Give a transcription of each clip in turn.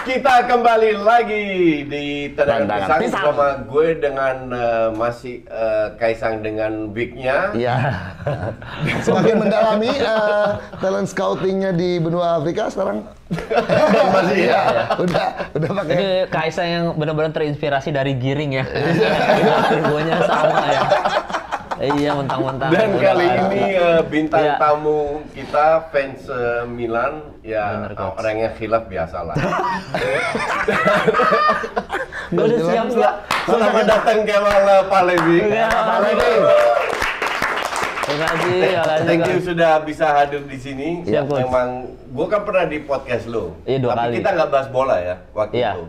Kita kembali lagi di Tendangan Pisang sama gue dengan masih Kaisang dengan Big-nya. Iya. Semakin mendalami talent scoutingnya di benua Afrika sekarang. Masih ya. Udah pakai. Ini Kaisang yang benar-benar terinspirasi dari Giring ya. Argonya sama ya. Iya, mentang-mentang. Dan kali ini bintang tamu kita fans Milan ya. Bener, orang yang khilaf biasa lah. Gue udah siap nggak? Selamat datang Kemal Palevi. Terima kasih. Thank you sudah bisa hadir di sini. Siap, Coach. Memang gue kan pernah di podcast lo. Iya, 2 Tapi kali. kita nggak bahas bola ya waktu Iya. itu.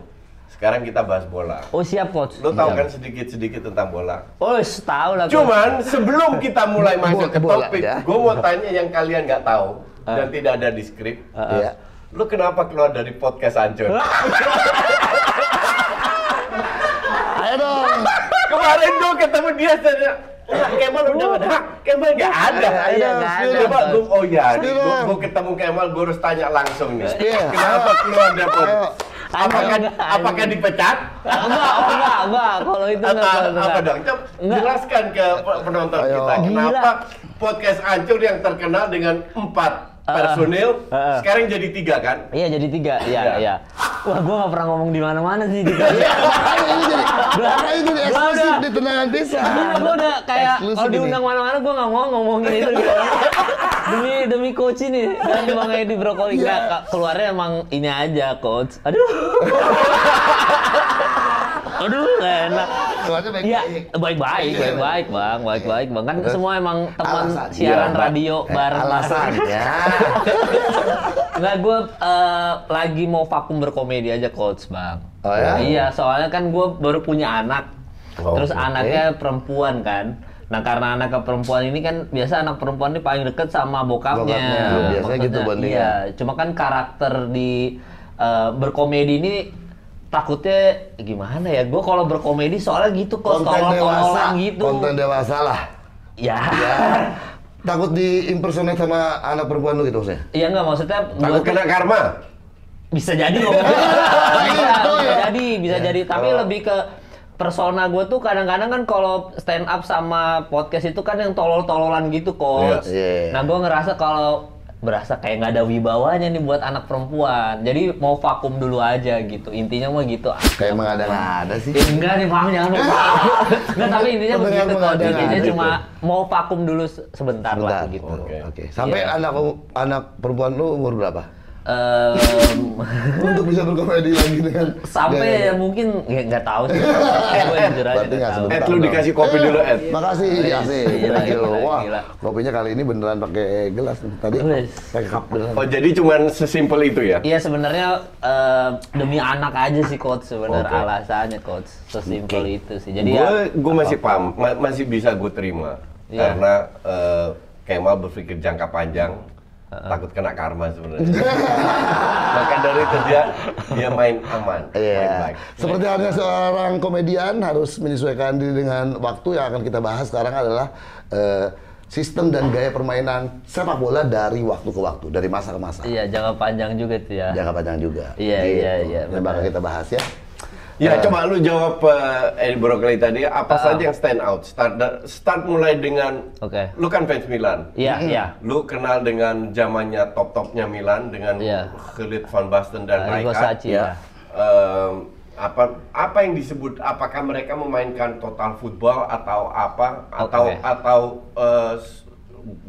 Sekarang kita bahas bola. Oh siap, Coach. Lo tahu kan sedikit-sedikit tentang bola. Oh, tahu lah. Coach. Cuman sebelum kita mulai masuk ke bola, topik, ya. gue mau tanya yang kalian nggak tahu dan tidak ada di skrip. Iya. Lo kenapa keluar dari podcast Ancur? Ayo dong. Kemarin gue ketemu dia saja. Kemal udah ada. Kemal nggak ada. Iya, nggak ada. Coba gue, oh ya, Spill. gue ketemu Kemal, gue harus tanya langsung nih. Spill. Kenapa keluar dari podcast? Ayo. Apakah dipecat? Enggak. Kalau itu enggak. Apa dong? Coba jelaskan ke penonton Ayo. kita. Kenapa podcast Ancur yang terkenal dengan 4 personil sekarang jadi 3 kan? Iya, jadi 3. Iya. Wah, gua nggak pernah ngomong di mana-mana sih. Makanya ini jadi eksklusif di Tendangan Pisang. Gue udah kayak Eksklusif kalau ini. diundang mana-mana gue nggak mau ngomongin itu gitu. demi coach ini dan Bang Edi Brokoli nggak keluarnya emang ini aja coach. Aduh nggak enak. Keluarnya Iya, baik-baik. baik-baik bang. Kan semua emang teman Alasan. siaran Iya, radio bareng. Alasan ya. Nggak, gue lagi mau vakum berkomedi aja coach bang. Oh ya? Iya, soalnya kan gue baru punya anak. Oh, Terus oke. anaknya perempuan kan. Nah karena anaknya perempuan ini kan biasa anak perempuan ini paling deket sama bokapnya. Bokapnya, biasanya gitu bandingnya. Iya, cuma kan karakter di berkomedi ini takutnya gimana ya? Gue kalau berkomedi soalnya gitu kok, Konten dewasa. tolol-tololan gitu. Konten dewasa lah. Ya. Takut di impersonate sama anak perempuan lu gitu maksudnya? Iya nggak maksudnya. Takut kena karma? Bisa jadi ngomongnya. bisa jadi. Tapi Oh. lebih ke persona gue tuh kadang-kadang kan kalau stand up sama podcast itu kan yang tolol-tololan gitu coach. Iya. Nah gue ngerasa kalau berasa kayak nggak ada wibawanya nih buat anak perempuan. Jadi mau vakum dulu aja gitu. Intinya mah gitu. Kayak emang ada sih. Ya, enggak nih Bang, jangan lupa. Enggak, tapi intinya Bener, begitu emang coach. ada. Intinya Gitu. cuma mau vakum dulu sebentar lah Bentar. gitu. Oke. Sampai Iya. anak perempuan lu umur berapa? Em, Untuk bisa berkomedi lagi dengan sampai ya mungkin nggak tahu sih. Gue jujur aja Berarti nggak nggak tahu. sebentar. Lu dikasih kopi dulu, Ed. Makasih, makasih. Gila, Thank you. gila, Wah, gila. kopinya kali ini beneran pakai gelas. Tadi Wes. pakai cup beneran. Oh, jadi cuman sesimpel itu ya? Iya sebenarnya demi anak aja sih coach sebenarnya Oke. alasannya coach sesimpel itu sih. Jadi ya Gue masih paham, masih bisa gue terima. Iya. Karena Kemal berpikir jangka panjang, takut kena karma sebenarnya. Maka dari itu dia main aman, main Iya. baik. Seperti halnya seorang komedian harus menyesuaikan diri dengan waktu. Yang akan kita bahas sekarang adalah sistem dan gaya permainan sepak bola dari waktu ke waktu, dari masa ke masa. iya jangka panjang juga tuh ya. Jangka panjang juga. Iya, iya, Ini bakal kita bahas ya. Ya, coba lu jawab Edi Brokoli tadi, apa saja yang stand out? Start mulai dengan, Oke. lu kan fans Milan. Iya, iya. Lu kenal dengan zamannya top-topnya Milan dengan Iya. Gullit, Van Basten dan Arrigo Rijkaard. Sacchi, ya. Apa yang disebut? Apakah mereka memainkan total football atau apa? Oke.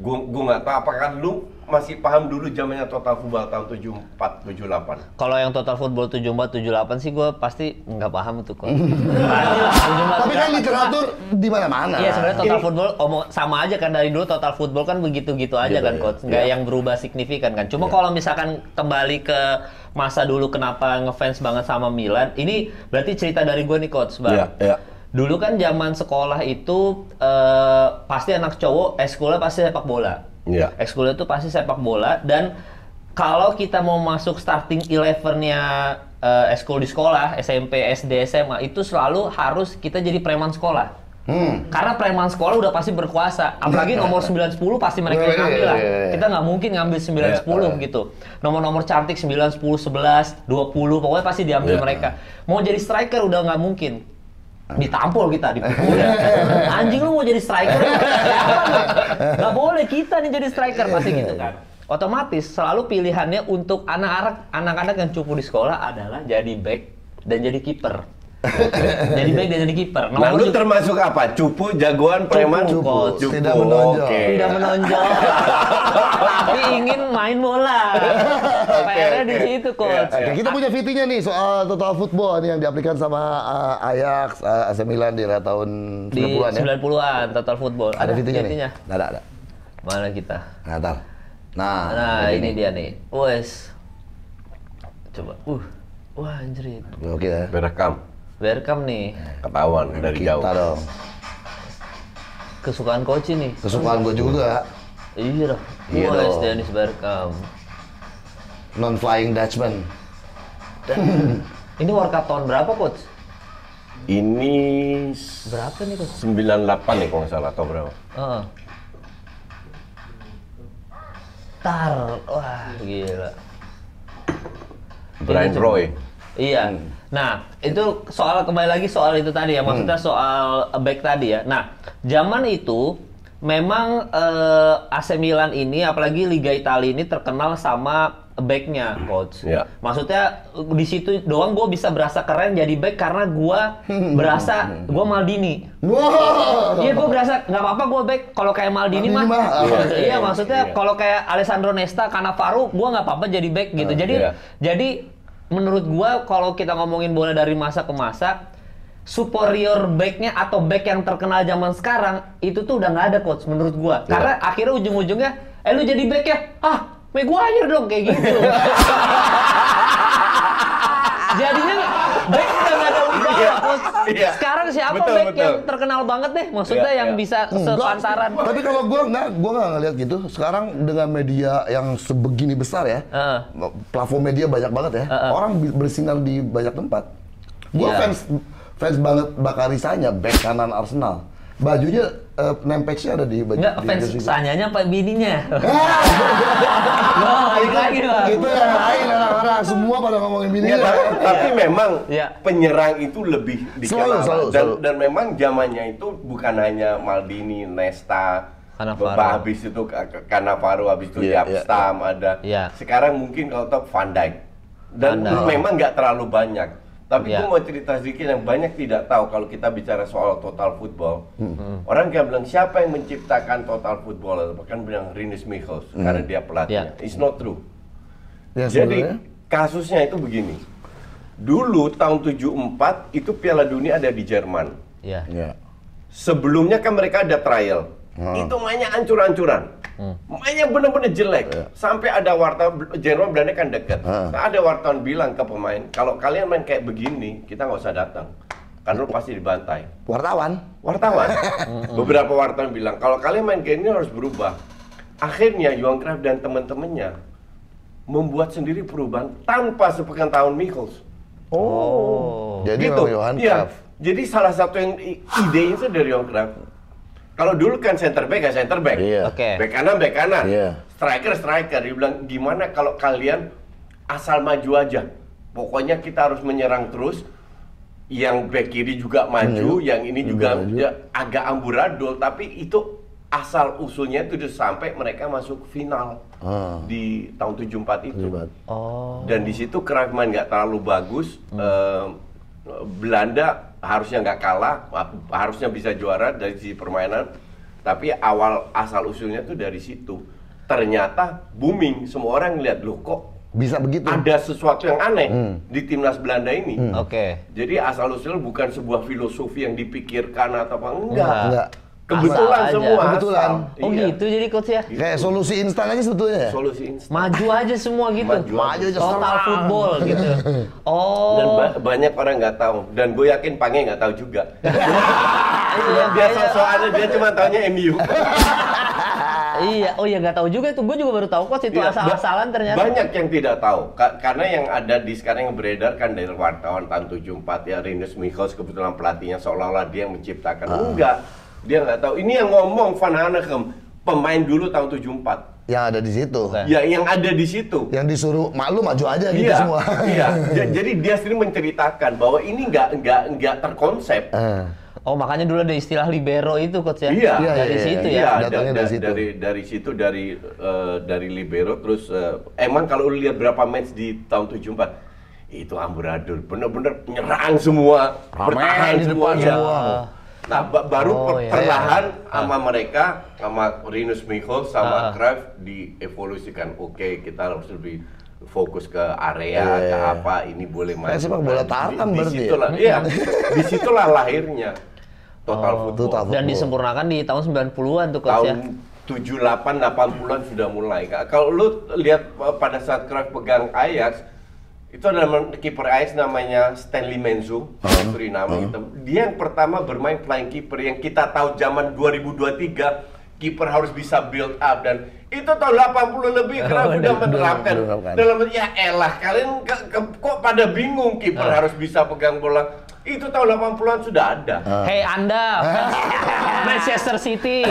Gue nggak tahu. Apakah lu masih paham dulu zamannya total football tahun 74, 78? Kalau yang total football 74, 78 sih gue pasti nggak paham tuh coach. Tapi kan literatur di mana-mana. Iya sebenarnya total football sama aja kan dari dulu total football kan begitu-gitu aja Gitu kan ya. coach, nggak yang berubah signifikan kan. Cuma kalau misalkan kembali ke masa dulu kenapa ngefans banget sama Milan, ini berarti cerita dari gue nih coach bang. Iya. Dulu kan zaman sekolah itu pasti anak cowok ekskulnya pasti sepak bola. Iya. Ekskulnya itu pasti sepak bola dan kalau kita mau masuk starting 11-nya ekskul di sekolah, SMP, SD, SMA itu selalu harus kita jadi preman sekolah. Karena preman sekolah udah pasti berkuasa. Apalagi nomor 9-10 pasti mereka yang ngambil lah. Kita nggak mungkin ngambil 9-10 gitu. Nomor-nomor cantik 9, 10, 11, 20, pokoknya pasti diambil mereka. Mau jadi striker udah nggak mungkin. Ditampol kita, dipukul. Anjing lu mau jadi striker? Nggak boleh kita nih jadi striker, pasti gitu kan. Otomatis selalu pilihannya untuk anak-anak yang cupu di sekolah adalah jadi back dan jadi kiper. Jadi back dan jadi kiper. Nah, lu termasuk apa? Cupu, jagoan, preman? Cupu. Tidak menonjol. Tidak menonjol. Tapi ingin main bola. PR-nya di situ, Coach. Oke, kita punya VT-nya nih soal total football nih yang diaplikasikan sama Ajax, AC Milan di era tahun 90-an ya. 90-an total football. Ada VT-nya nih? VT-nya? Ada. Mana kita? Nah, ini dia nih. Wes. Coba. Wah, anjrit. Oke ya. Berekam nih. Ketahuan dari jauh. Kita dong. Kesukaan coach ini. Kesukaan gue juga. Iya, Iya Wes dong. Dennis Bergkamp. Non-flying Dutchman. Ini World Cup tahun berapa, Coach? Ini Berapa nih, Coach? 98 nih kalau nggak salah atau berapa? Wah, gila. Brian Ini Roy. Iya. Nah, itu kembali lagi soal itu tadi ya, maksudnya soal back tadi ya. Nah, zaman itu memang AC Milan ini, apalagi Liga Italia ini terkenal sama backnya, Coach. Iya. Maksudnya di situ doang gue bisa berasa keren jadi back karena gue berasa gue Maldini. Wow. Iya, gue berasa nggak apa-apa gue back kalau kayak Maldini mah. Iya, maksudnya kalau kayak Alessandro Nesta, Cannavaro, gue nggak apa-apa jadi back gitu. Jadi menurut gue kalau kita ngomongin bola dari masa ke masa, superior backnya atau back yang terkenal zaman sekarang itu tuh udah nggak ada, Coach, menurut gue. Karena akhirnya ujung-ujungnya, lu jadi back ya? Maguire dong kayak gitu. Jadinya back udah nggak ada wibawa, Coach. Sekarang siapa back yang terkenal banget deh? Maksudnya yang bisa sepantaran. Tapi kalau gue nggak ngeliat gitu. Sekarang dengan media yang sebegini besar ya, platform media banyak banget ya. Orang bersinar di banyak tempat. Gue fans banget Bakarisanya, back kanan Arsenal. Bajunya name patch-nya ada di baju. Enggak, fans sanyanya apa bininya? Balik lagi lah. Itu yang lain orang-orang semua pada ngomongin bininya. Tapi memang penyerang itu lebih dikenal. Selalu. Dan memang zamannya itu bukan hanya Maldini, Nesta, habis itu Cannavaro, habis itu Diabstam ada. Sekarang mungkin kalau top Van Dijk. Dan memang nggak terlalu banyak. Tapi gue mau cerita sedikit yang banyak tidak tahu kalau kita bicara soal total football. Orang kayak bilang siapa yang menciptakan total football? Bahkan bilang Rinus Michels karena dia pelatihnya. It's not true. Jadi kasusnya itu begini. Dulu tahun 74 itu Piala Dunia ada di Jerman. Sebelumnya kan mereka ada trial. Itu mainnya ancur-ancuran. Mainnya benar-benar jelek. Sampai ada wartawan, Jerman Belanda kan dekat. Ada wartawan bilang ke pemain, kalau kalian main kayak begini, kita nggak usah datang. Karena lu pasti dibantai. Wartawan. Beberapa wartawan bilang, kalau kalian main kayak ini harus berubah. Akhirnya Johan Cruyff dan teman-temannya membuat sendiri perubahan tanpa sepengetahuan Michels. Jadi gitu. Johan Cruyff. Jadi salah satu yang ide itu dari Johan Cruyff. Kalau dulu kan center back ya center back, back kanan, striker. Dia bilang gimana kalau kalian asal maju aja, pokoknya kita harus menyerang terus. Yang back kiri juga maju, yang ini juga agak amburadul, tapi itu asal usulnya itu sampai mereka masuk final di tahun 74 itu. Dan di situ Cruyff main nggak terlalu bagus. Belanda harusnya nggak kalah, harusnya bisa juara dari sisi permainan, tapi awal asal usulnya tuh dari situ. Ternyata booming, semua orang ngeliat, loh kok bisa begitu? Ada sesuatu yang aneh di timnas Belanda ini. Jadi asal usul bukan sebuah filosofi yang dipikirkan atau apa, enggak. Kebetulan semua. Kebetulan. Oh gitu jadi coach ya? Kayak solusi instan aja sebetulnya. Solusi instan. Maju aja semua gitu. Maju aja total football gitu. Dan banyak orang nggak tahu. Dan gue yakin Pange nggak tahu juga. Dia soalnya dia cuma taunya MU. Iya, oh iya nggak tahu juga itu. Gue juga baru tahu kok itu asal-asalan ternyata. Banyak yang tidak tahu. Karena yang ada di sekarang yang beredar kan dari wartawan tahun 74 ya, Rinus Michels kebetulan pelatihnya seolah-olah dia yang menciptakan. Enggak. Dia nggak tahu. Ini yang ngomong Van Hanegem, pemain dulu tahun 74. Yang ada di situ. Ya, yang ada di situ. Yang disuruh maklum maju aja gitu semua. Iya. Jadi dia sendiri menceritakan bahwa ini nggak terkonsep. Oh, makanya dulu ada istilah libero itu coach ya. Iya. Dari situ ya. Iya, dari situ dari libero terus emang kalau lu lihat berapa match di tahun 74 itu amburadul, bener-bener nyerang semua, bertahan semua. Nah, baru perlahan sama mereka, sama Rinus Michels, sama Cruyff dievolusikan. Oke, kita harus lebih fokus ke area, ke apa, ini boleh main. Sepak bola tarkam berarti. Iya, disitulah lahirnya total football. Dan disempurnakan di tahun 90-an tuh coach ya. Tahun 78, 80-an sudah mulai. Kalau lu lihat pada saat Cruyff pegang Ajax, itu ada kiper Ajax namanya Stanley Menzo, Suriname. Dia yang pertama bermain flying keeper yang kita tahu zaman 2023 kiper harus bisa build up, dan itu tahun 80 lebih Cruyff udah menerapkan. Dalam ya elah kalian kok pada bingung kiper harus bisa pegang bola. Itu tahun 80-an sudah ada. Hei Anda, Manchester City.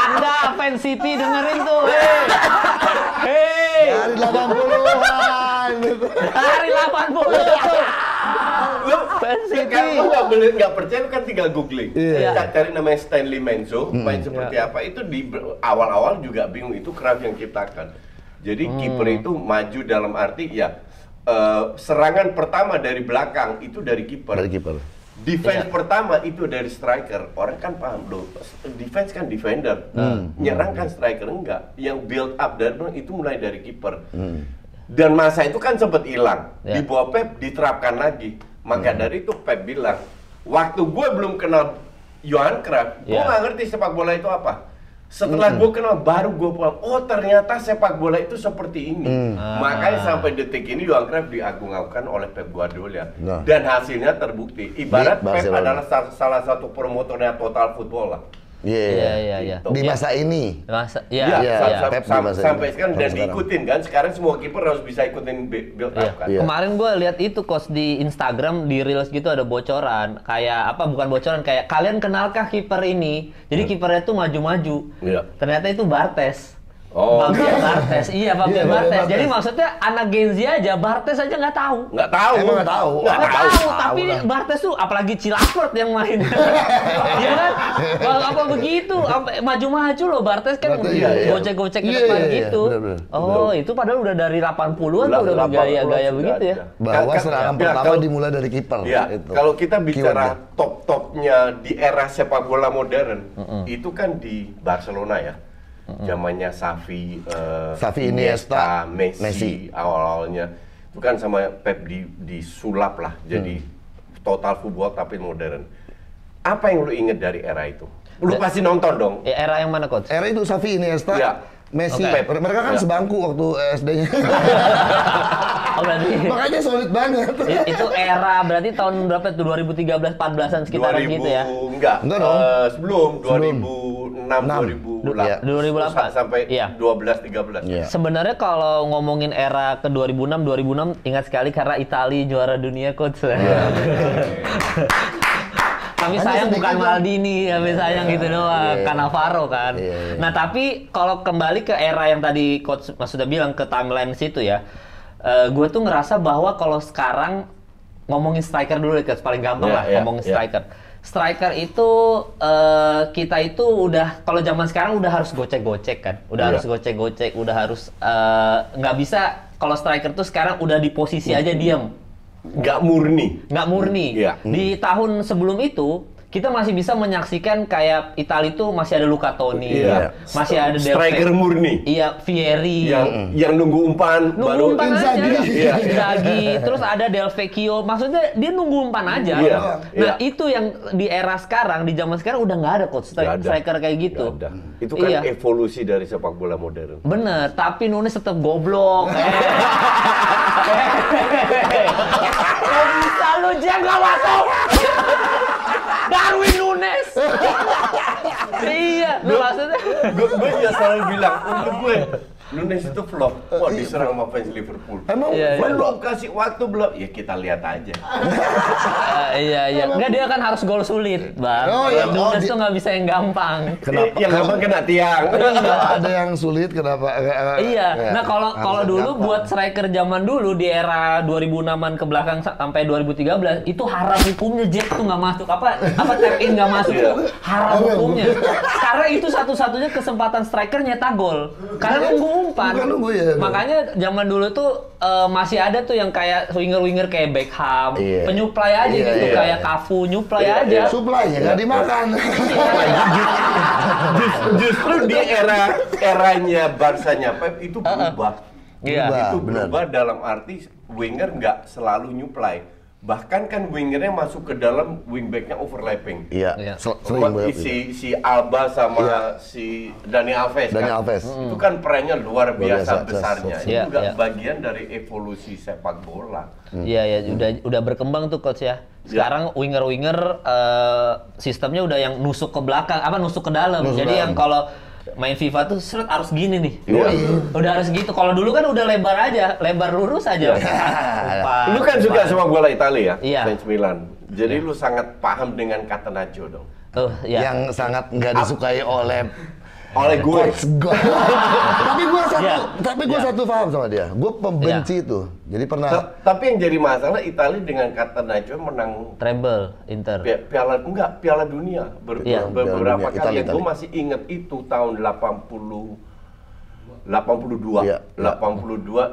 Anda fans City dengerin tuh. Hei. Dari 80-an. Dari 80-an. Lu fans City. Kan lu nggak percaya, lu kan tinggal googling. Cari namanya Stanley Menzo, main seperti apa. Itu di awal-awal juga bingung, itu Cruyff yang ciptakan. Jadi kiper itu maju dalam arti ya serangan pertama dari belakang itu dari kiper. Defense pertama itu dari striker. Orang kan paham loh, defense kan defender, nyerang kan striker, enggak. Yang build up dari itu mulai dari kiper. Dan masa itu kan sempat hilang. Di bawah Pep diterapkan lagi. Maka dari itu Pep bilang, waktu gue belum kenal Johan Cruyff, gue nggak ngerti sepak bola itu apa. Setelah gue kenal, baru gue pulang, oh ternyata sepak bola itu seperti ini. Makanya sampai detik ini Johan Cruyff diagung-agungkan oleh Pep Guardiola. Dan hasilnya terbukti. Ibarat Pep adalah salah satu promotornya total football lah. Iya. Di masa ini. Sampai sekarang dan diikutin kan. Sekarang semua kiper harus bisa ikutin build up kan. Kemarin gue lihat itu coach di Instagram, di Reels gitu ada bocoran. Kayak apa, bukan bocoran, kayak kalian kenalkah kiper ini? Jadi kipernya tuh maju-maju. Ternyata itu Bartes. Fabien Barthez, Fabien Barthez. Jadi maksudnya anak Gen Z aja, Barthez aja nggak tahu. Nggak tahu. Emang nggak tahu. Tapi Barthez tuh apalagi Cilapert yang main. Iya kan? Apa begitu? Maju-maju loh Barthez kan gocek-gocek ke depan gitu. Oh, itu padahal udah dari 80-an tuh udah gaya-gaya begitu ya. Bahwa serangan pertama dimulai dari kiper. Iya. Kalau kita bicara top-topnya di era sepak bola modern, itu kan di Barcelona ya. Zamannya Xavi, Iniesta, Messi awal-awalnya itu kan sama Pep disulap lah jadi total football tapi modern. Apa yang lu inget dari era itu? Lu pasti nonton dong. Era yang mana coach? Era itu Xavi, Iniesta, Messi. Mereka kan sebangku waktu SD-nya. Berarti makanya solid banget. Itu era berarti tahun berapa tuh? 2013 14-an sekitaran gitu ya? Enggak dong. Sebelum 2008 sampai 12-13. Sebenarnya kalau ngomongin era ke 2006 ingat sekali karena Italia juara dunia coach. Kami sayang bukan Maldini, kami sayang gitu doang, Cannavaro kan. Nah tapi kalau kembali ke era yang tadi coach Mas sudah bilang ke timeline situ ya, gue tuh ngerasa bahwa kalau sekarang ngomongin striker dulu ya, paling gampang lah ngomongin striker. Striker itu kita itu udah kalau zaman sekarang udah harus gocek-gocek kan, harus gocek-gocek, udah harus nggak bisa kalau striker tuh sekarang udah di posisi aja diam. Nggak murni. Di tahun sebelum itu kita masih bisa menyaksikan kayak Italia itu masih ada Luca Toni, masih ada striker murni. Vieri. Yang nunggu umpan baru Inzaghi. Terus ada Del Vecchio. Maksudnya dia nunggu umpan aja. Nah, itu yang di era sekarang, di zaman sekarang udah nggak ada coach striker kayak gitu. Itu kan evolusi dari sepak bola modern. Bener, tapi Nunes tetap goblok. Kok bisa lu Jam nggak masuk? Darwin Nunes. Iya, maksudnya. gue juga selalu bilang, untuk gue Nunes itu flop. Wah, diserang sama fans Liverpool. Emang belum kasih waktu belum? Ya kita lihat aja. Iya. Enggak, dia kan harus gol sulit, Bang. Nunes tuh nggak bisa yang gampang. Kenapa? Yang gampang kena tiang. Ada yang sulit, kenapa? Iya. Nah, kalau dulu buat striker zaman dulu di era 2006-an ke belakang sampai 2013 itu haram hukumnya Jack tuh nggak masuk. Apa tap in nggak masuk tuh haram hukumnya. Karena itu satu-satunya kesempatan striker nyetak gol. Karena umpan. Makanya zaman dulu tuh masih ada tuh yang kayak winger-winger kayak Beckham, penyuplai aja gitu, kayak Cafu nyuplai aja. Suplainya nggak dimakan. Justru di eranya Barsanya Pep itu berubah. Itu berubah dalam arti winger nggak selalu nyuplai. Bahkan kan wingernya masuk ke dalam wingbacknya overlapping. Iya. Si Alba sama si Dani Alves. Itu kan perannya luar biasa besarnya. Itu juga bagian dari evolusi sepak bola. Iya, udah berkembang tuh coach ya. Sekarang winger-winger sistemnya udah yang nusuk ke belakang, nusuk ke dalam. Jadi yang kalau main FIFA tuh harus gini nih. Udah harus gitu. Kalau dulu kan udah lebar aja, lebar lurus aja. Lu kan suka sama bola Italia ya? Fans Milan. Jadi lu sangat paham dengan Catenaccio dong. Yang sangat nggak disukai oleh gue. Tapi gue satu paham sama dia. Gue pembenci itu. Jadi pernah. Tapi yang jadi masalah Italia dengan Catenaccio menang treble Inter. Piala Dunia beberapa kali. Gue masih inget itu tahun 82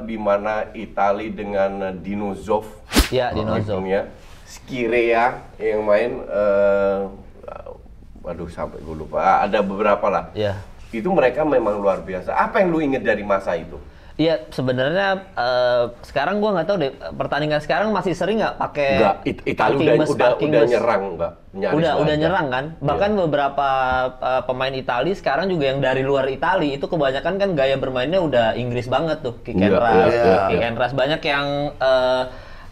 di mana Italia dengan Dino Zoff. Iya, Dino Zoff. Scirea yang main waduh sampai gue lupa. Ada beberapa lah. Iya. Itu mereka memang luar biasa. Apa yang lu inget dari masa itu? Iya, sebenarnya sekarang gua nggak tahu deh, pertandingan sekarang masih sering nggak pakai Italia udah nyerang nggak? Udah nyerang kan? Bahkan beberapa pemain Italia sekarang juga yang dari luar Italia itu kebanyakan kan gaya bermainnya udah Inggris banget tuh, Kick and Rush. Banyak yang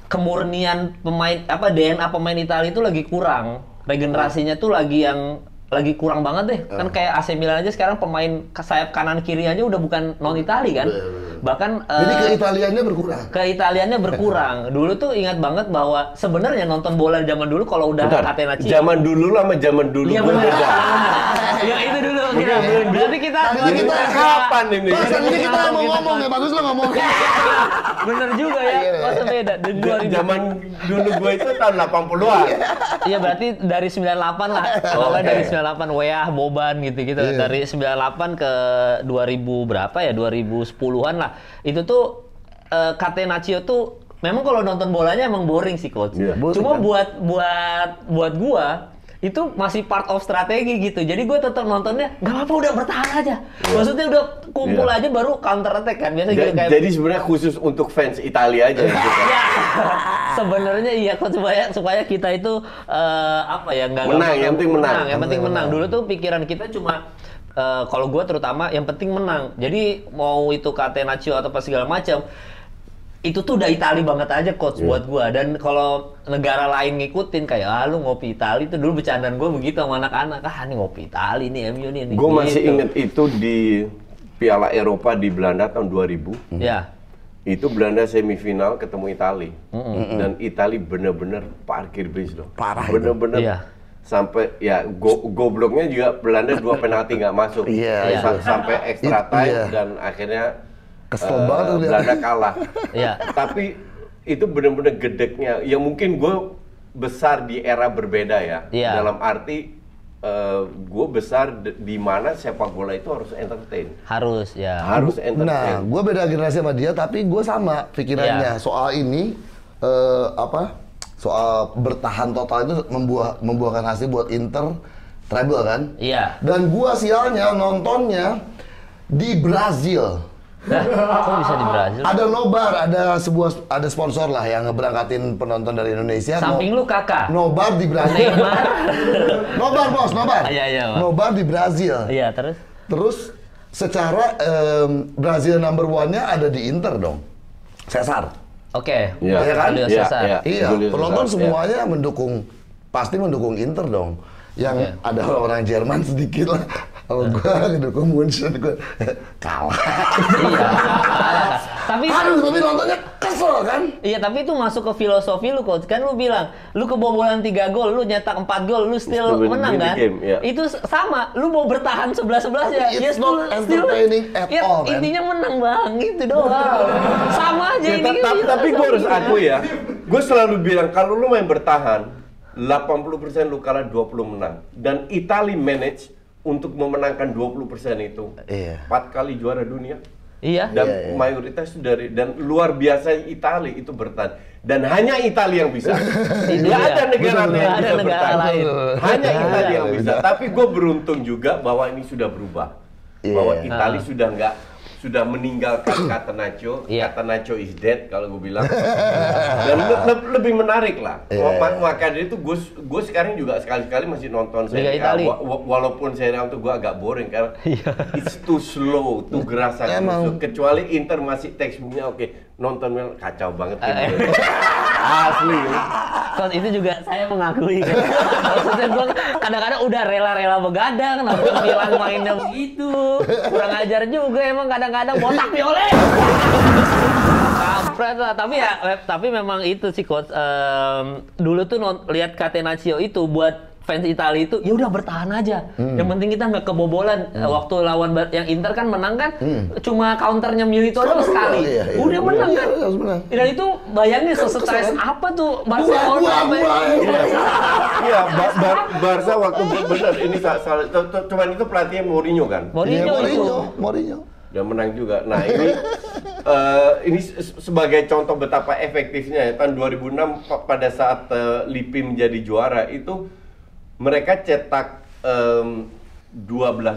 kemurnian pemain DNA pemain Italia itu lagi kurang. Regenerasinya tuh lagi kurang banget deh. Kan kayak AC Milan aja sekarang pemain sayap kanan kiri aja udah bukan non Itali kan. Bahkan jadi keitaliannya berkurang. Dulu tuh ingat banget bahwa sebenarnya nonton bola zaman dulu kalau udah Catenaccio. Zaman dulu sama zaman dulu beda. Ya itu dulu. Berarti kita kapan ini? Ini kita mau ngomong ya, bagus lo ngomong. Bener juga ya. Masa beda. Zaman dulu gue itu tahun 80-an. Iya, berarti dari 98 lah. Dari 98 Weah, Boban gitu-gitu. Dari 98 ke 2000 berapa ya? 2010-an lah. Itu tuh Catenaccio tuh memang kalau nonton bolanya emang boring sih coach. Cuma buat gua itu masih part of strategi gitu. Jadi gue tetap nontonnya nggak apa-apa, udah bertahan aja. Maksudnya udah kumpul aja baru counter attack kan. Biasa gitu kayak. Jadi sebenarnya khusus untuk fans Italia aja. Sebenarnya iya kok, supaya kita itu nggak menang. Yang penting menang. Dulu tuh pikiran kita cuma kalau gue terutama yang penting menang. Jadi mau itu Catenaccio atau apa segala macam, itu tuh udah Itali banget aja coach buat gua. Dan kalau negara lain ngikutin kayak lu ngopi Itali, itu dulu bercandaan gua begitu sama anak-anak, ini ngopi Itali nih, MU nih. Gua masih inget itu di Piala Eropa di Belanda tahun 2000. Ya. Itu Belanda semifinal ketemu Itali. Dan Itali bener-bener parkir bis loh. Parah. Bener-bener. Iya. Sampai gobloknya juga Belanda 2 penalti nggak masuk. Sampai extra time dan akhirnya kesel banget Belanda kalah. Tapi itu benar-benar gedeknya. Ya mungkin gue besar di era berbeda ya. Dalam arti gue besar di mana sepak bola itu harus entertain. Harus entertain. Nah, gue beda generasi sama dia, tapi gue sama pikirannya soal ini. Soal bertahan total itu membuahkan hasil buat Inter treble kan. Iya. Dan gue sialnya nontonnya di Brazil. Kok bisa di Brazil? Ada nobar, ada sponsor lah yang ngeberangkatin penonton dari Indonesia. Samping lu kakak. Nobar di Brazil. Nobar bos, nobar. Iya. Nobar di Brazil. Iya, terus secara Brazil number 1-nya ada di Inter dong. Cesar. Oke. Iya kan? Iya. Penonton semuanya pasti mendukung Inter dong. Yang ada orang Jerman sedikit lah. Kalau gue ngedukung Munchen, gue kalah. Iya, kalah. Tapi nontonnya kesel kan? Iya, tapi itu masuk ke filosofi lu, Coach. Kan lu bilang, lu kebobolan 3 gol, lu nyetak 4 gol, lu still menang kan? Game, yeah. Itu sama, lu mau bertahan 11-11 ya. It's not entertaining at all, kan? Intinya menang, Bang. Itu doang. Sama aja ini. Tapi gue harus akui ya, gue selalu bilang kalau lu main bertahan, 80% lu kalah, 20 menang. Dan Italy manage untuk memenangkan 20% itu. 4 kali juara dunia. Iya. Dan mayoritas dari dan luar biasa Italia itu bertahan. Dan hanya Italia yang bisa. Tidak ada negara lain yang bisa bertahan. Hanya Italia yang bisa. Tapi gue beruntung juga bahwa ini sudah berubah. Bahwa Italia sudah meninggalkan Catenaccio. Catenaccio is dead kalau gue bilang. Dan lebih menarik lah. Maka dari itu gue sekarang juga sekali-sekali masih nonton Serie A. Walaupun Serie A itu gue agak boring karena it's too slow, too gerasa. Kecuali Inter masih textbooknya oke. Nonton kacau banget gitu. Asli. Coach, itu juga saya mengakui kan. Maksudnya gue kadang-kadang udah rela-rela begadang, nonton Milan mainnya begitu. Kurang ajar juga emang kadang-kadang botak Piole. Kampret lah, tapi memang itu sih Coach. Dulu tuh lihat Catenaccio itu buat fans Italia itu ya udah bertahan aja. Yang penting kita nggak kebobolan. Waktu lawan yang Inter kan menang kan, cuma counternya Milito doang sekali. Udah menang kan. Dan itu bayangin stres apa tuh Barcelona. Iya, Barca waktu benar ini salah. Cuman itu pelatihnya Mourinho kan. Mourinho. Dan menang juga. Nah ini sebagai contoh betapa efektifnya ya. Tahun 2006 pada saat Lippi menjadi juara itu mereka cetak 12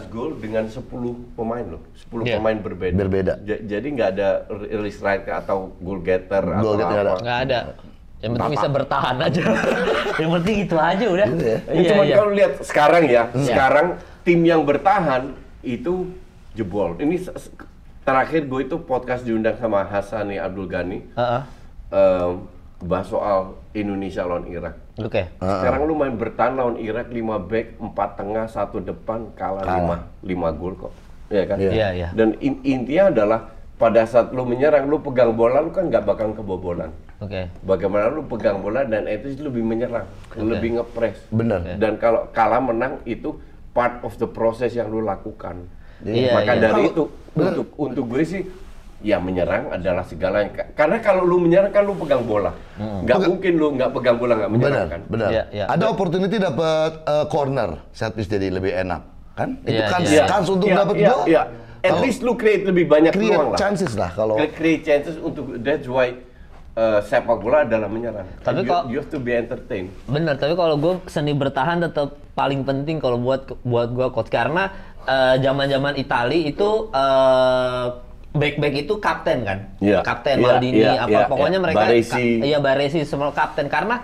gol dengan 10 pemain loh. 10 pemain berbeda. Jadi nggak ada release striker atau goal getter atau apa. Nggak ada. Yang penting bisa bertahan aja. Yang penting itu aja udah. Cuma kalau lihat sekarang ya, sekarang tim yang bertahan itu jebol. Ini terakhir gue itu podcast diundang sama Hassani Abdul Ghani. Bahas soal Indonesia lawan Irak. Oke. Sekarang lu main bertahan lawan Irak 5 back, 4 tengah, 1 depan, kalah 5 gol kok. Iya kan? Iya. Dan intinya adalah pada saat lu menyerang, lu pegang bola, lu kan nggak bakal kebobolan. Oke. Bagaimana lu pegang bola dan itu lebih menyerang, lebih ngepres. Benar. Dan kalau kalah menang itu part of the process yang lu lakukan. Iya, Maka dari itu untuk gue sih ya menyerang adalah segalanya. Karena kalau lu menyerang kan lu pegang bola. Nggak mungkin lu nggak pegang bola nggak menyerang kan. Benar. Ada opportunity dapat corner, set piece jadi lebih enak kan? Itu kans untuk dapat gol. Iya. At least lu create lebih banyak peluang lah. Chances lah kalau create chances untuk that's why sepak bola adalah menyerang. Tapi you have to be entertained. Bener, tapi kalau gue seni bertahan tetap paling penting kalau buat gue Coach, karena zaman-zaman Itali itu back itu kapten kan, kapten Maldini pokoknya mereka Baresi semua kapten karena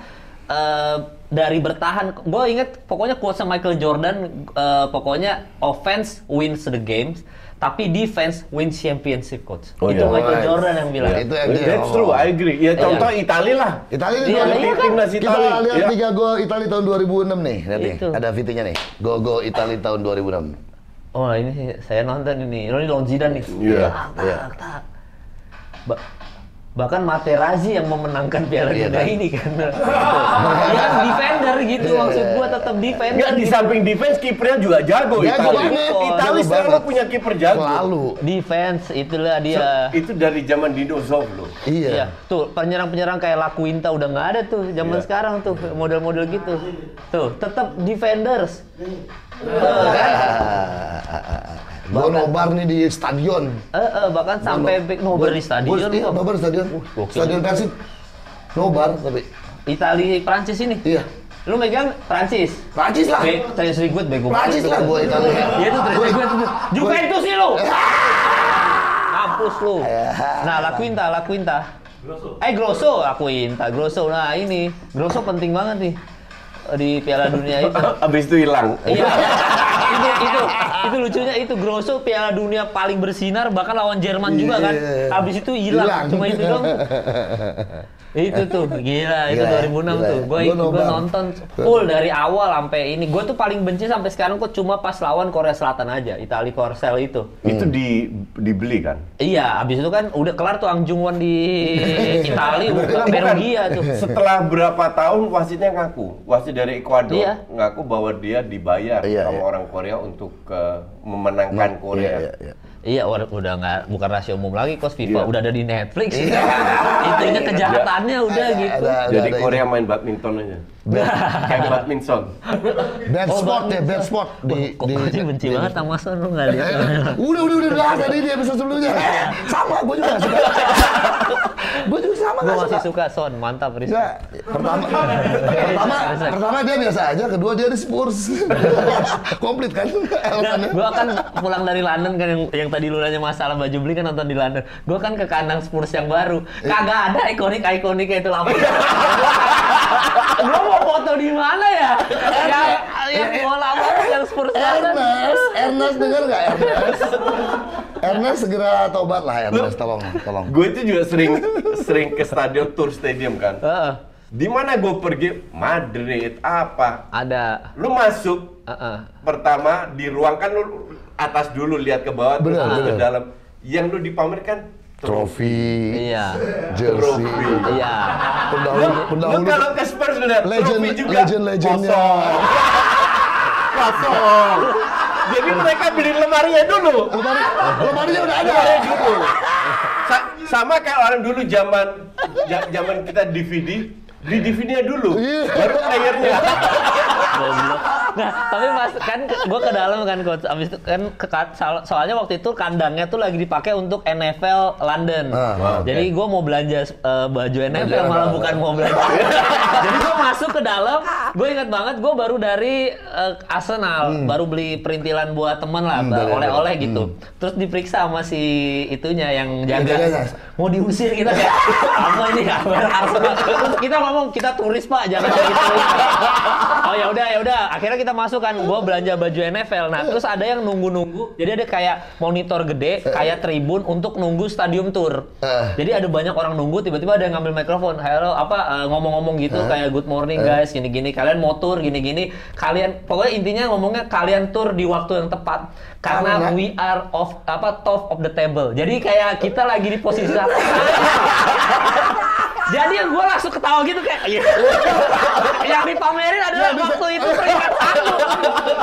dari bertahan. Gue inget pokoknya quotes Michael Jordan, pokoknya offense wins the games tapi defense wins championship, Coach. Itu Michael Jordan yang bilang. That's true, I agree. Ya contoh Italia lah. Italia timnas Italia. Kita lihat 3 gol Italia tahun 2006 nih. Lihat nih, ada VT-nya nih. Gol Italia tahun 2006. Oh ini saya nonton ini lawan Zidane nih. Tak. Bahkan Materazzi yang memenangkan Piala Dunia ini kan. Dia kan defender gitu, maksud gua tetap defender. Nggak, di samping defense kipernya juga jago. Italia selalu punya kiper jago. Selalu. Defense itulah dia. Itu dari zaman Dino Zoff loh. Iya. Tuh penyerang-penyerang kayak La Quinta udah nggak ada tuh zaman sekarang tuh model-model gitu. Tuh tetap defenders. Gue nobar nih di stadion. Bahkan sampai nobar di stadion. Iya, nobar di stadion. Stadion Persib. Nobar tapi. Italia Prancis ini. Iya. Lu megang Prancis? Prancis lah. Trace Rigwood bego. Prancis lah gue Italia. Iya itu Trace Rigwood. Juventus sih lu. Mampus lu. Nah, La Quinta. Grosso, La Quinta. Grosso. Nah, ini Grosso penting banget nih di Piala Dunia itu. Abis itu hilang. Iya. itu lucunya itu Grosso Piala Dunia paling bersinar bahkan lawan Jerman juga kan. Habis itu hilang. Cuma itu dong. Itu tuh gila, itu 2006 tuh. Gue nonton full dari awal sampai ini. Gue tuh paling benci sampai sekarang kok cuma pas lawan Korea Selatan aja, Italia Korsel itu. Itu dibeli kan? Iya, abis itu kan udah kelar tuh Ang Jung Won di Italia, bukan Belgia tuh. Setelah berapa tahun wasitnya ngaku, wasit dari Ekuador ngaku bahwa dia dibayar sama orang Korea untuk memenangkan Korea. Iya, udah nggak, bukan rahasia umum lagi, kos FIFA udah ada di Netflix. Itunya kejahatannya udah gitu. Jadi Korea main badminton aja. Kayak badminton. Bad spot ya, bad spot. Kok sih benci banget sama Son, lu nggak lihat? Udah tadi dia bisa sebelumnya. Sama, gue juga suka. Gue juga sama. Gue masih suka Son, mantap Riz. Pertama dia biasa aja, kedua dia di Spurs. Komplit kan? Gue kan pulang dari London kan yang tadi lu nanya masalah baju beli kan nonton di London. Gue kan ke kandang Spurs yang baru. Kagak ada ikonik-ikoniknya itu lampu. Gue mau foto di mana ya? Yang bola banget yang Spurs London. Ernest denger nggak Ernest? Ernest segera tobat lah Ernest, tolong. Gue itu juga sering ke stadion, tour stadium kan. Di mana gue pergi? Madrid apa? Ada. Lu masuk pertama di ruang kan lu atas dulu lihat ke bawah terus ke dalam. Yang lu dipamerkan trofi, jersey, Lu kalau ke Spurs udah legend-legendnya. Kosong. Jadi mereka beli lemarinya dulu. Lemarinya udah ada. Sama kayak orang dulu zaman kita DVD. Di DVD-nya dulu, baru playernya. Nah, tapi mas kan gue ke dalam kan coach, abis itu kan soalnya waktu itu kandangnya tuh lagi dipakai untuk NFL London. Jadi gue mau belanja baju NFL malah bukan mau belanja. Jadi gue masuk ke dalam, gue ingat banget gue baru dari Arsenal, baru beli perintilan buat teman lah, oleh-oleh gitu. Terus diperiksa sama si itunya yang jaga, mau diusir kita kayak apa ini kabar Arsenal. Terus kita ngomong kita turis pak, jangan gitu. Oh ya udah. Akhirnya kita masuk kan, gue belanja baju NFL. Nah terus ada yang nunggu. Jadi ada kayak monitor gede, kayak tribun untuk nunggu stadium tour. Jadi ada banyak orang nunggu, tiba-tiba ada yang ngambil mikrofon, halo ngomong-ngomong gitu kayak good morning guys, gini-gini. Kalian mau tour gini-gini. Kalian pokoknya intinya ngomongnya kalian tour di waktu yang tepat. Karena we are top of the table. Jadi kayak kita lagi di posisi Jadi yang gue langsung ketawa gitu kayak yang dipamerin adalah waktu itu peringkat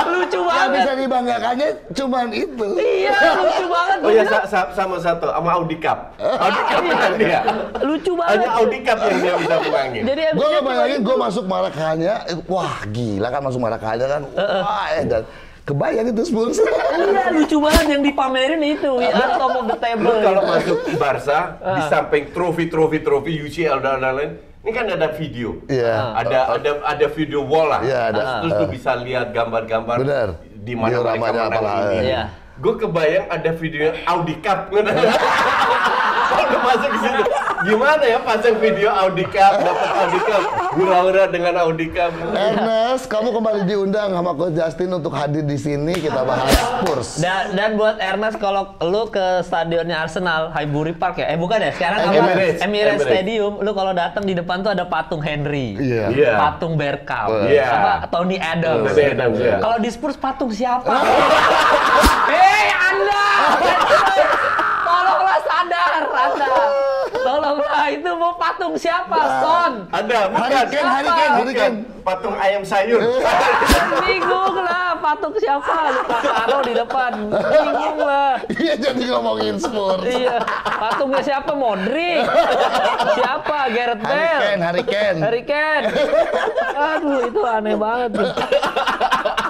1. Lucu banget. Yang bisa dibanggakannya cuman itu. Iya, lucu banget. Oh ya sama satu sama Audi Cup. Audi Cup kan dia. Lucu banget. Hanya Audi Cup yang dia bisa pegangin. Jadi gue ngebayangin gue masuk Marakanya, wah gila kan masuk Marakanya kan. Wah dan kebayang itu Spurs. Iya, lucu banget yang dipamerin itu. We are top of the table. Lu kalau masuk Barca, di samping trofi UCL dan lain-lain, ini kan ada video. Ada video wall lah. Terus lu bisa lihat gambar-gambar di mana mereka menang ini. Gue kebayang ada video Audi Cup. Kalau masuk ke situ, gimana ya pasang video Audi Cup, dapat Audi Cup, hura-hura dengan Audi Cup. Ernest, kamu kembali diundang sama Coach Justin untuk hadir di sini, kita bahas Spurs. Dan buat Ernest, kalau lu ke stadionnya Arsenal, Highbury Park ya? Bukan ya? Sekarang Emirates Stadium, lu kalau datang di depan tuh ada patung Henry, patung Bergkamp, Tony Adams. Kalau di Spurs patung siapa? Hei Anda! Tolonglah sadar, Anda. Tolonglah, itu mau patung siapa? Son. Ada, bukan. Patung ayam sayur. Bingung lah, patung siapa? Taruh di depan. Bingung lah. Iya, jadi ngomongin Spurs. Iya. Patungnya siapa? Modric. Siapa? Gareth Bale. Harry Kane. Aduh, itu aneh banget tuh.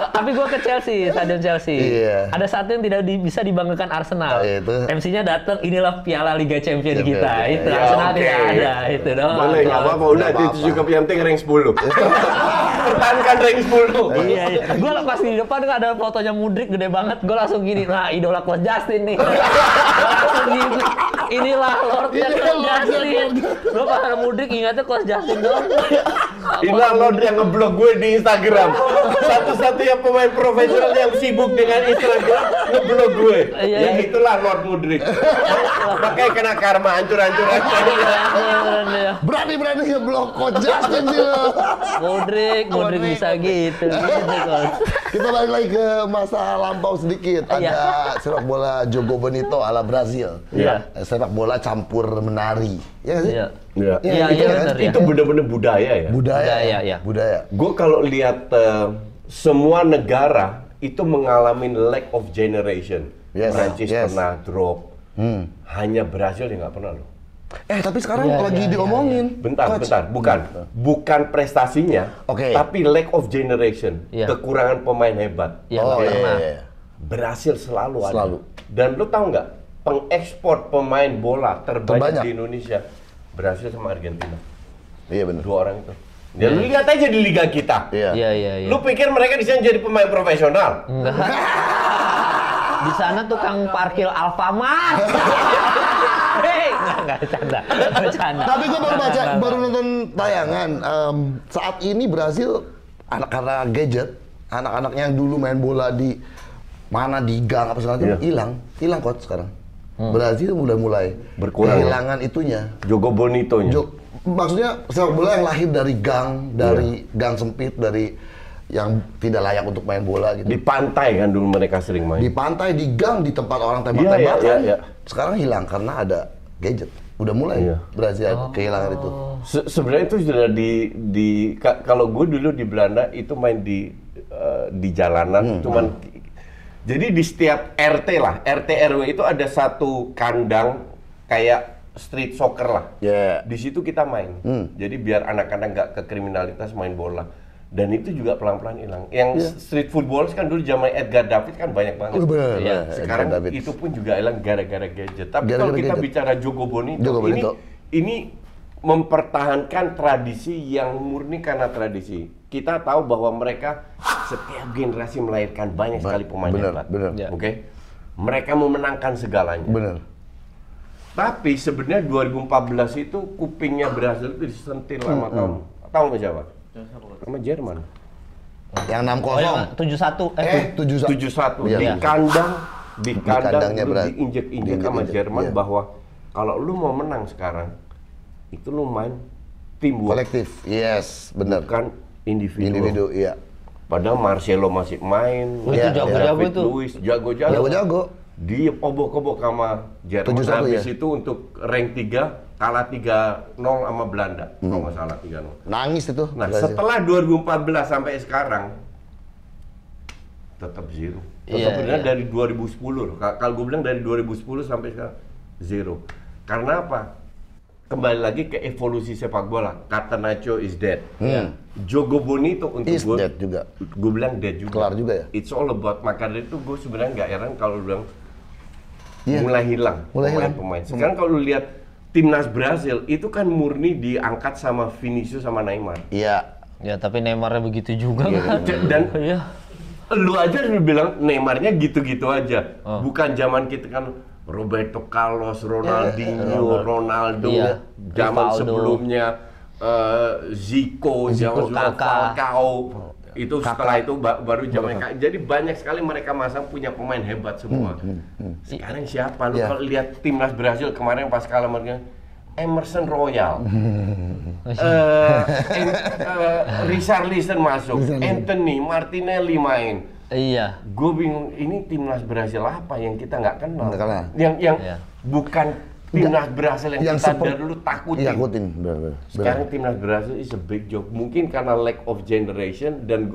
Tapi gue ke Chelsea, stadion Chelsea. Ada satu yang tidak bisa dibanggakan Arsenal. MC-nya datang, inilah Piala Liga Champions kita. Itu Arsenal tidak ada, itu doang. Boleh, nggak apa-apa. Udah, itu juga yang penting rank 10. Pertahankan rank 10. Iya. Gue pas di depan kan ada fotonya Modric gede banget. Gue langsung gini, nah idola Coach Justin nih. Langsung gitu. Inilah Lordnya Coach Justin. Gue pas ada Modric ingatnya Coach Justin doang. Inilah Lord yang ngeblok gue di Instagram. Satu-satunya pemain profesional yang sibuk dengan Instagram ngeblok gue. Ya itulah Lord Modric. Makanya kena karma hancur-hancur. Berani-berani ngeblok Coach Justin sih lo. Modric bisa gitu. Kita balik lagi ke masa lampau sedikit. Ada sepak bola Jogo Bonito ala Brazil. Sepak bola campur menari. Ya nggak sih? Iya. Itu benar-benar budaya ya. Budaya. Gue kalau lihat semua negara itu mengalami lack of generation. Prancis pernah drop. Hanya Brazil yang nggak pernah loh. Tapi sekarang lagi diomongin. Bentar. Bukan prestasinya, tapi lack of generation. Kekurangan pemain hebat. Brazil selalu ada. Dan lo tahu nggak? Pengekspor pemain bola terbanyak di Indonesia Brazil sama Argentina. Iya benar. Dua orang itu. Ya lu lihat aja di liga kita. Iya. Lu pikir mereka di sana jadi pemain profesional? Enggak. Di sana tukang parkir Alfamart. Enggak bercanda. Tapi gue baru nonton tayangan. Saat ini Brazil karena gadget, anak-anaknya yang dulu main bola di mana di gang apa segala macam hilang coach sekarang. Brazil udah mulai berkurang, kehilangan itunya. Jogo Bonitonya. Maksudnya sepak bola yang lahir dari gang sempit, dari yang tidak layak untuk main bola gitu. Di pantai kan dulu mereka sering main. Di pantai, di gang, di tempat orang tembak-tembakan. Sekarang hilang karena ada gadget. Udah mulai Brazil kehilangan itu. Sebenarnya itu sudah kalau gue dulu di Belanda itu main di jalanan, cuman jadi di setiap RT RW itu ada satu kandang kayak street soccer lah. Di situ kita main. Jadi biar anak-anak nggak ke kriminalitas main bola. Dan itu juga pelan-pelan hilang. Yang street football kan dulu zaman Edgar David kan banyak banget. Sekarang itu pun juga hilang gara-gara gadget. Tapi kalau kita bicara Jogo Bonito, ini mempertahankan tradisi yang murni karena tradisi. Kita tahu bahwa mereka setiap generasi melahirkan banyak sekali pemain hebat. Mereka memenangkan segalanya. Tapi sebenarnya 2014 itu kupingnya Brazil itu disentil sama kamu. Tahu nggak siapa? Sama Jerman. Yang 6-0. 7-1. Di kandang lu diinjek-injek sama Jerman bahwa kalau lu mau menang sekarang itu lu main teamwork. Kolektif. Benar. Bukan individu. Padahal Marcelo masih main. Itu jago-jago itu. Luis jago-jago. Dia obok-obok sama Jerman. Habis itu untuk rank 3 kalah 3-0 sama Belanda. Kalau nggak salah 3-0. Nangis itu. Nah, setelah 2014 sampai sekarang tetap zero. Sebenarnya dari 2010 loh. Kalau gue bilang dari 2010 sampai sekarang zero. Karena apa? Kembali lagi ke evolusi sepak bola. Catenaccio is dead. Jogo Bonito untuk gue dead juga. Gue bilang dead juga. Kelar juga ya. It's all about makanya itu gue sebenarnya nggak heran kalau bilang mulai hilang pemain. Sekarang kalau lu lihat timnas Brazil itu kan murni diangkat sama Vinicius sama Neymar. Ya tapi Neymarnya begitu juga kan. Dan lu aja bilang Neymarnya gitu-gitu aja. Bukan zaman kita kan Roberto Carlos, Ronaldinho, Ronaldo, zaman sebelumnya Zico, zaman Falcao. Itu setelah itu baru zaman jadi banyak sekali mereka masang punya pemain hebat semua. Sekarang siapa? Lu kalau lihat timnas Brazil kemarin pas kalah mereka Emerson Royal, Richarlison masuk, Anthony Martinelli main. Gue bingung ini timnas Brazil apa yang kita nggak kenal, yang bukan timnas Brazil yang kita dari dulu takutin. Sekarang timnas Brazil is a big joke. Mungkin karena lack of generation dan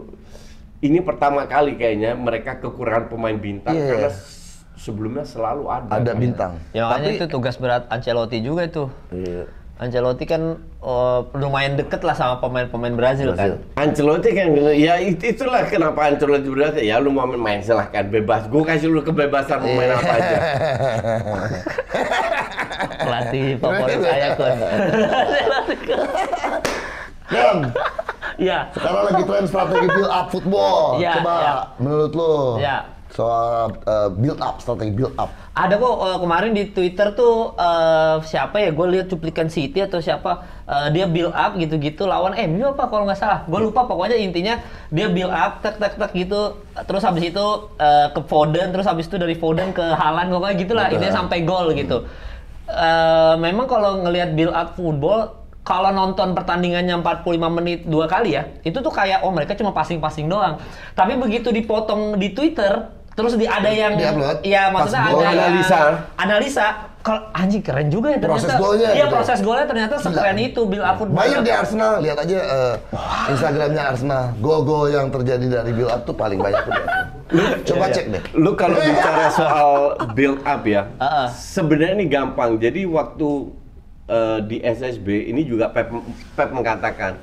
ini pertama kali kayaknya mereka kekurangan pemain bintang karena sebelumnya selalu ada bintang. Ya makanya itu tugas berat Ancelotti juga itu. Ancelotti kan lumayan deket lah sama pemain-pemain Brazil kan. Ancelotti kan ya itulah kenapa Ancelotti berarti ya lu mau main silahkan bebas. Gue kasih lu kebebasan mau main apa aja. Pelatih favorit saya kan. Bang. Sekarang lagi tren strategi build up football. Coba menurut lu. Soal build up, strategi build up. Ada kok kemarin di Twitter tuh siapa ya? Gue lihat cuplikan City atau siapa dia build up gitu-gitu lawan MU apa kalau nggak salah. Gue lupa, pokoknya intinya dia build up tek gitu. Terus habis itu ke Foden, terus habis itu dari Foden ke Haaland, pokoknya gitulah. Intinya sampai gol gitu. Memang kalau ngelihat build up football, kalau nonton pertandingannya 45 menit 2 kali ya, itu tuh kayak mereka cuma passing doang. Tapi begitu dipotong di Twitter, terus ada yang ya maksudnya ada analisa. Kalau anjing keren juga ya ternyata. Proses golnya. Iya, proses golnya ternyata sekeren itu build up football. Bayern di Arsenal, lihat aja Instagramnya Arsenal. Gol-gol yang terjadi dari build up tuh paling banyak tuh. Coba cek deh. Lu kalau bicara soal build up ya, sebenarnya ini gampang. Jadi waktu di SSB ini juga Pep mengatakan,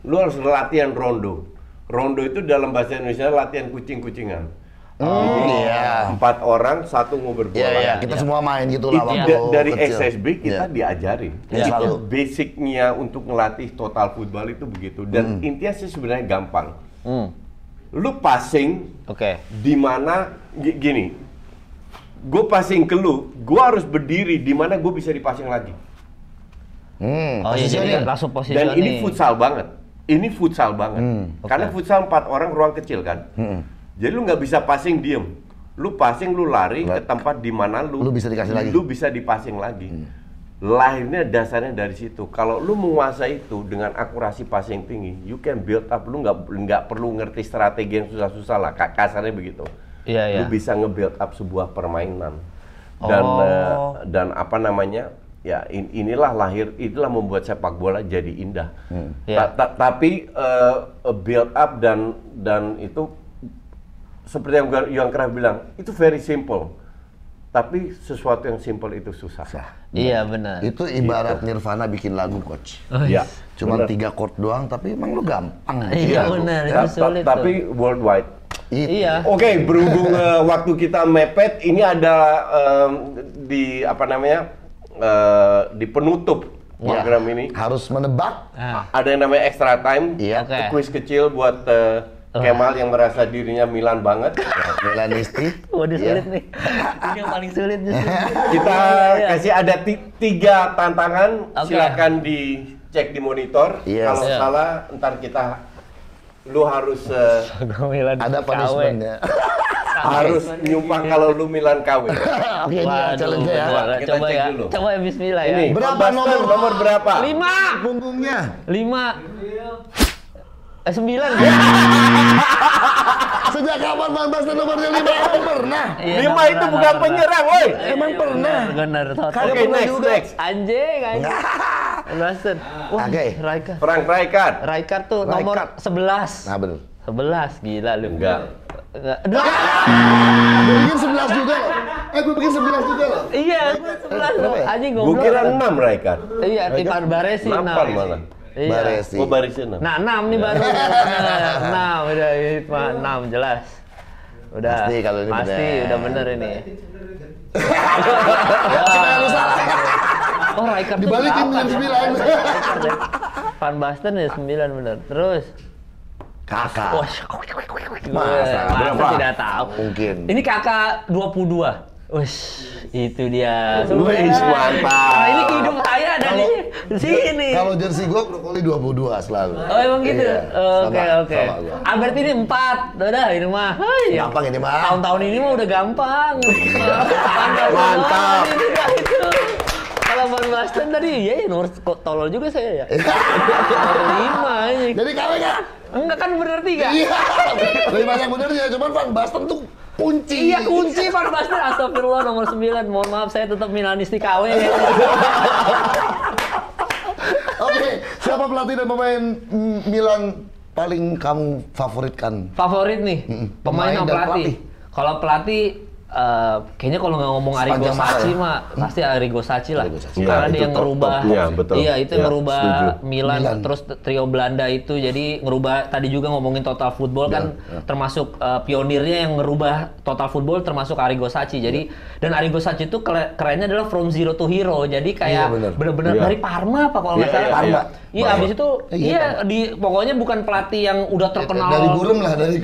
lu harus latihan rondo. Rondo itu dalam bahasa Indonesia latihan kucing-kucingan. Iya. 4 orang, 1 ngobrol bola. Kita semua main gitu lah. Dari SSB kita diajarin. Itu basicnya untuk ngelatih total football itu begitu. Dan intinya sih sebenarnya gampang. Lu passing, di mana gini. Gue passing ke lu, gue harus berdiri di mana gue bisa dipassing lagi. Jadi langsung positioning. Dan ini futsal banget. Karena futsal 4 orang ruang kecil kan. Jadi lu nggak bisa passing diem. Lu passing, lu lari ke tempat di mana lu bisa dikasih lagi. Lu bisa dipassing lagi. Lahirnya dasarnya dari situ. Kalau lu menguasai itu dengan akurasi passing tinggi, you can build up. Lu nggak perlu ngerti strategi yang susah-susah lah. Kasarnya begitu. Lu bisa nge-build up sebuah permainan. Dan apa namanya? Ya inilah itulah membuat sepak bola jadi indah. Tapi build up dan itu seperti yang Kraf bilang, itu very simple. Tapi sesuatu yang simple itu susah. Iya benar. Itu ibarat Nirvana bikin lagu, coach. Iya. Cuma 3 chord doang, tapi emang lu gampang. Iya benar, itu sulit. Tapi worldwide. Iya. Oke, berhubung waktu kita mepet, ini ada di penutup program ini harus menebak. Ada yang namanya extra time. Quiz kecil buat Kemal yang merasa dirinya Milan banget. Milanisti. Waduh, sulit nih. Ini yang paling sulit justru. Kita kasih ada 3 tantangan. Silakan dicek di monitor. Kalau salah, ntar lu harus ada punishment-nya. Harus nyumpah kalau lu Milan KW. Oke, ini challenge ya. Kita Coba cek ya. dulu. Coba ya, bismillah ya. Ini, berapa nomor berapa? 5 punggungnya. 9. Sejak kapan Van Basten nomornya 5? Emang pernah? 5 itu bukan penyerang, woi. Emang pernah? Bener. Oke, next. Anjing. Basten. Oke. Frank Rijkaard. Rijkaard tuh nomor 11. Nah, bener. 11, gila lu. Enggak. Gue bikin 11 juga loh. Gue bikin 11 juga loh. Iya, gue 11 loh. Anjing Gue goblok. kira 6 Rijkaard. Iya, Ivan Baresi 6. 8 malah. Iya. Baresi. Oh, Baresi 6. Nah, 6 nih baru. 6 udah Hitman 6 jelas. Udah. Pasti kalau ini pasti bener. udah bener ini. Oh, Rijkaard dibalikin dengan 9. Van Basten ya 9 bener. Terus Kakak. Masa tidak tahu. Mungkin. Ini kakak 22. Wih, itu dia. Wih, mantap. Ini hidup saya ada di sini. Kalau jersey gua brokoli 22 selalu. Oh, emang gitu? Oke. Albert ini 4. Udah, ini mah. Gampang ini mah. Tahun-tahun ini mah udah gampang. Mantap. Kalau Van Basten tadi, ya nomor tolol juga saya ya. Nomor 5 ini. Jadi KW nggak? Enggak kan bener 3. Iya. Lebih banyak benernya, cuman Van Basten tuh kunci. Iya kunci Van Basten. Astagfirullah nomor 9. Mohon maaf saya tetap Milanisti KW. Oke, siapa pelatih dan pemain Milan paling kamu favoritkan? Favorit nih, pemain atau pelatih? Kalau pelatih kayaknya kalau nggak ngomong Arrigo Sacchi mah pasti Arrigo Sacchi lah. Karena dia yang ngerubah, iya itu yang ngerubah Milan, terus trio Belanda itu jadi ngerubah. Tadi juga ngomongin Total Football kan termasuk pionirnya yang ngerubah Total Football termasuk Arrigo Sacchi. Jadi dan Arrigo Sacchi itu kerennya adalah from zero to hero. Jadi kayak bener-bener dari Parma apa kalau nggak salah. Iya, abis itu pokoknya bukan pelatih yang udah terkenal. Dari Burem lah, dari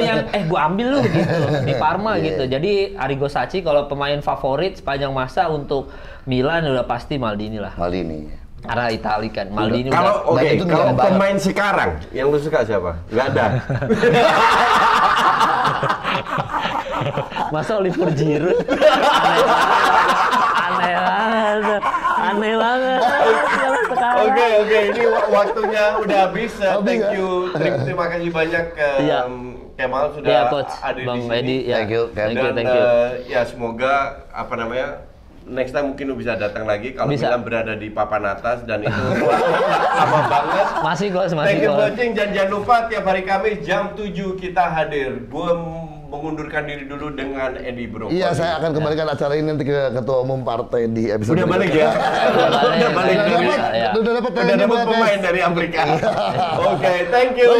yang gua ambil lu gitu di Parma gitu. Jadi Arrigo Sacchi kalau pemain favorit sepanjang masa untuk Milan udah pasti Maldini lah. Maldini. Karena Itali kan, Maldini kalau kalau pemain sekarang yang lu suka siapa? Nggak ada. Masa Oliver Giroud? Aneh banget. Oke, ini waktunya udah habis. Thank you. Terima kasih banyak Kemal sudah ada di sini. Thank you. Ya semoga next time mungkin lu bisa datang lagi kalau Milan berada di papan atas dan itu lama banget. Masih kok. Thank you for watching dan jangan lupa tiap hari Kamis jam 7 kita hadir. Gue mengundurkan diri dulu dengan Edi Bro. Iya, saya akan kembalikan acara ini nanti ke ketua umum partai di episode. Udah balik ya? Udah balik dari. Udah dapat pemain dari Amerika. Oke, thank you.